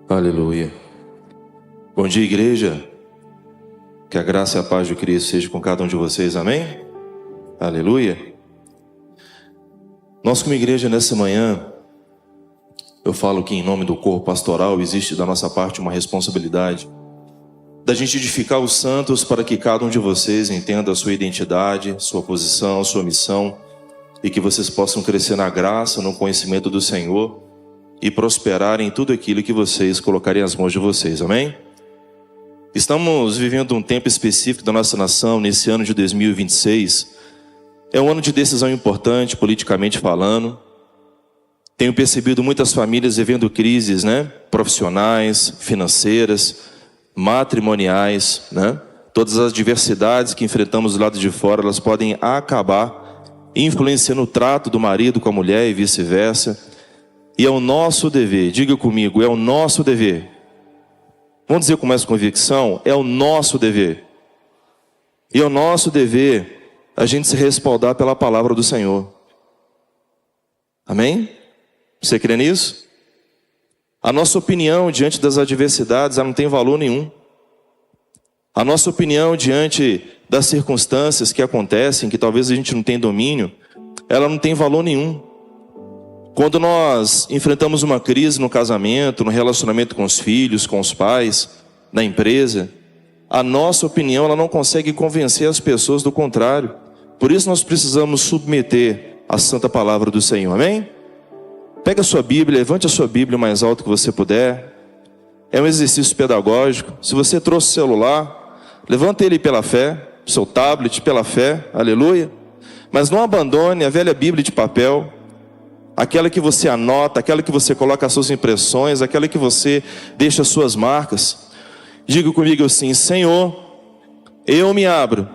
Aleluia. Bom dia, igreja. Que a graça e a paz de Cristo seja com cada um de vocês, amém? Aleluia. Nós como igreja nessa manhã, eu falo que em nome do corpo pastoral existe da nossa parte uma responsabilidade da gente edificar os santos para que cada um de vocês entenda a sua identidade, sua posição, sua missão e que vocês possam crescer na graça, no conhecimento do Senhor e prosperar em tudo aquilo que vocês colocarem as mãos de vocês, amém? Estamos vivendo um tempo específico da nossa nação nesse ano de 2026. É um ano de decisão importante, politicamente falando. Tenho percebido muitas famílias vivendo crises, profissionais, financeiras, matrimoniais, Todas as diversidades que enfrentamos do lado de fora, elas podem acabar influenciando o trato do marido com a mulher e vice-versa. E é o nosso dever, diga comigo, é o nosso dever. Vamos dizer com mais convicção, é o nosso dever. E é o nosso dever a gente se respaldar pela palavra do Senhor. Amém? Você crê nisso? A nossa opinião diante das adversidades, ela não tem valor nenhum. A nossa opinião diante das circunstâncias que acontecem, que talvez a gente não tenha domínio, ela não tem valor nenhum. Quando nós enfrentamos uma crise no casamento, no relacionamento com os filhos, com os pais, na empresa, a nossa opinião ela não consegue convencer as pessoas do contrário. Por isso nós precisamos submeter a santa palavra do Senhor, amém? Pega a sua Bíblia, levante a sua Bíblia o mais alto que você puder. É um exercício pedagógico. Se você trouxe o celular, levante ele pela fé, seu tablet pela fé, aleluia. Mas não abandone a velha Bíblia de papel, aquela que você anota, aquela que você coloca as suas impressões, aquela que você deixa as suas marcas. Diga comigo assim: Senhor, eu me abro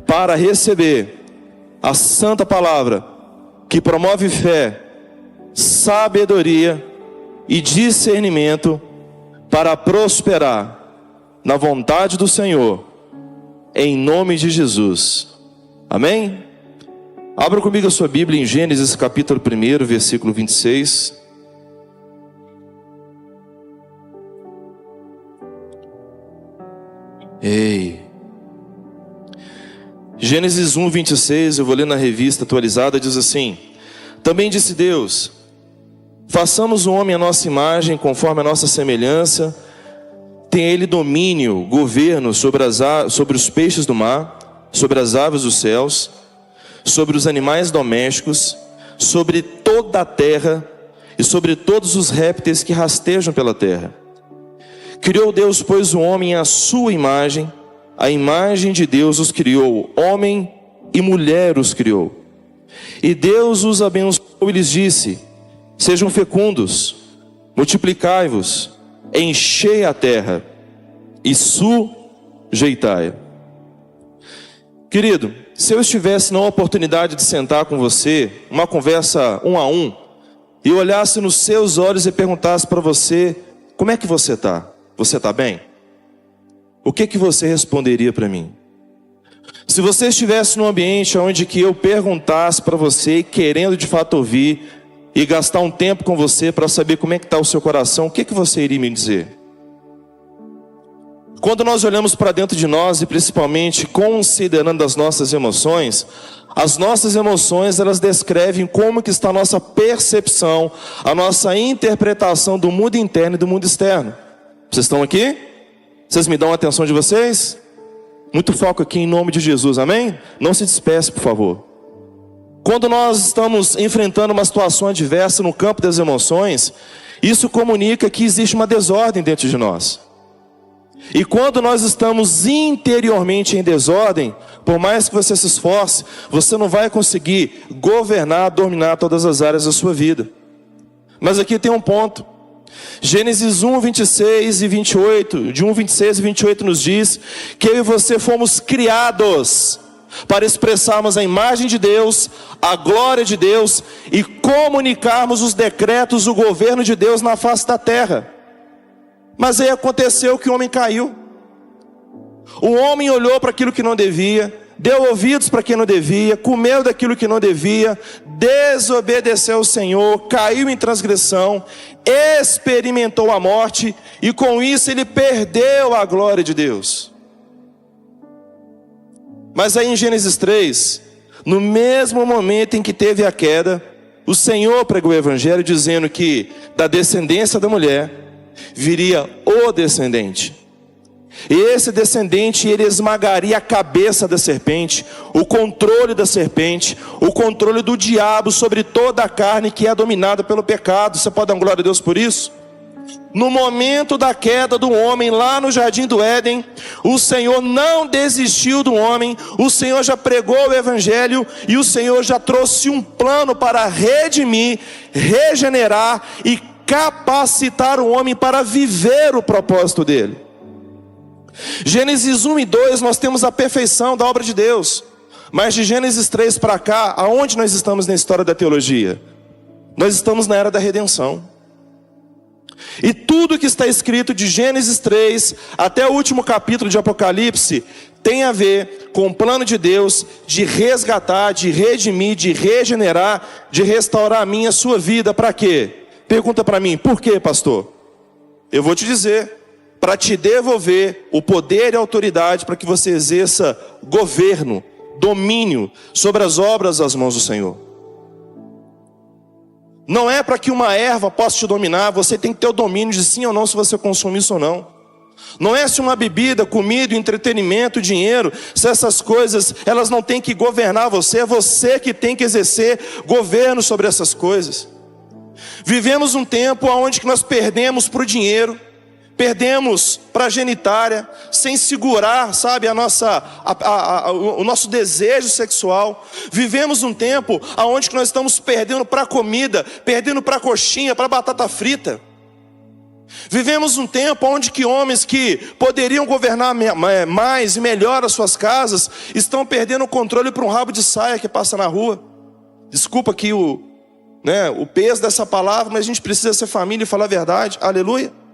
para receber a santa palavra que promove fé, sabedoria e discernimento para prosperar na vontade do Senhor, em nome de Jesus. Amém? Abra comigo a sua Bíblia em Gênesis capítulo 1, versículo 26. Gênesis 1, 26, eu vou ler na revista atualizada, diz assim: Também disse Deus: façamos o homem à nossa imagem, conforme a nossa semelhança. Tem ele domínio, governo sobre os peixes do mar, sobre as aves dos céus, sobre os animais domésticos, sobre toda a terra e sobre todos os répteis que rastejam pela terra. Criou Deus, pois, o homem à sua imagem, a imagem de Deus os criou, homem e mulher os criou. E Deus os abençoou e lhes disse: sejam fecundos, multiplicai-vos, enchei a terra e sujeitai-a. Querido, se eu estivesse na oportunidade de sentar com você, uma conversa 1 a 1, e eu olhasse nos seus olhos e perguntasse para você: como é que você está? Você está bem? O que você responderia para mim? Se você estivesse num ambiente onde que eu perguntasse para você, querendo de fato ouvir, e gastar um tempo com você para saber como é que está o seu coração, o que você iria me dizer? Quando nós olhamos para dentro de nós, e principalmente considerando as nossas emoções elas descrevem como que está a nossa percepção, a nossa interpretação do mundo interno e do mundo externo. Vocês estão aqui? Vocês me dão a atenção de vocês? Muito foco aqui em nome de Jesus, amém? Não se disperse, por favor. Quando nós estamos enfrentando uma situação adversa no campo das emoções, isso comunica que existe uma desordem dentro de nós. E quando nós estamos interiormente em desordem, por mais que você se esforce, você não vai conseguir governar, dominar todas as áreas da sua vida. Mas aqui tem um ponto. Gênesis 1, 26 e 28, de 1, 26 e 28 nos diz que eu e você fomos criados para expressarmos a imagem de Deus, a glória de Deus e comunicarmos os decretos, o governo de Deus na face da terra. Mas aí aconteceu que o homem caiu. O homem olhou para aquilo que não devia, deu ouvidos para quem não devia, comeu daquilo que não devia, desobedeceu ao Senhor, caiu em transgressão, experimentou a morte, e com isso ele perdeu a glória de Deus. Mas aí em Gênesis 3, no mesmo momento em que teve a queda, o Senhor pregou o evangelho dizendo que da descendência da mulher viria o descendente. E esse descendente, ele esmagaria a cabeça da serpente, o controle da serpente, o controle do diabo sobre toda a carne que é dominada pelo pecado. Você pode dar glória a Deus por isso? No momento da queda do homem, lá no jardim do Éden, o Senhor não desistiu do homem, o Senhor já pregou o evangelho, e o Senhor já trouxe um plano para redimir, regenerar e capacitar o homem para viver o propósito dele. Gênesis 1 e 2 nós temos a perfeição da obra de Deus, mas de Gênesis 3 para cá, aonde nós estamos na história da teologia? Nós estamos na era da redenção. E tudo que está escrito de Gênesis 3 até o último capítulo de Apocalipse tem a ver com o plano de Deus de resgatar, de redimir, de regenerar, de restaurar a minha, a sua vida. Para quê? Pergunta para mim, por quê, pastor? Eu vou te dizer: para te devolver o poder e a autoridade para que você exerça governo, domínio sobre as obras das mãos do Senhor. Não é para que uma erva possa te dominar, você tem que ter o domínio de sim ou não, se você consumir isso ou não. Não é se uma bebida, comida, entretenimento, dinheiro, se essas coisas, elas não têm que governar você, é você que tem que exercer governo sobre essas coisas. Vivemos um tempo onde nós perdemos para o dinheiro, perdemos para a genitária, sem segurar, sabe, o nosso desejo sexual. Vivemos um tempo onde nós estamos perdendo para a comida, perdendo para a coxinha, para a batata frita. Vivemos um tempo onde que homens que poderiam governar mais e melhor as suas casas, estão perdendo o controle para um rabo de saia que passa na rua. Desculpa aqui o peso dessa palavra, mas a gente precisa ser família e falar a verdade. Aleluia.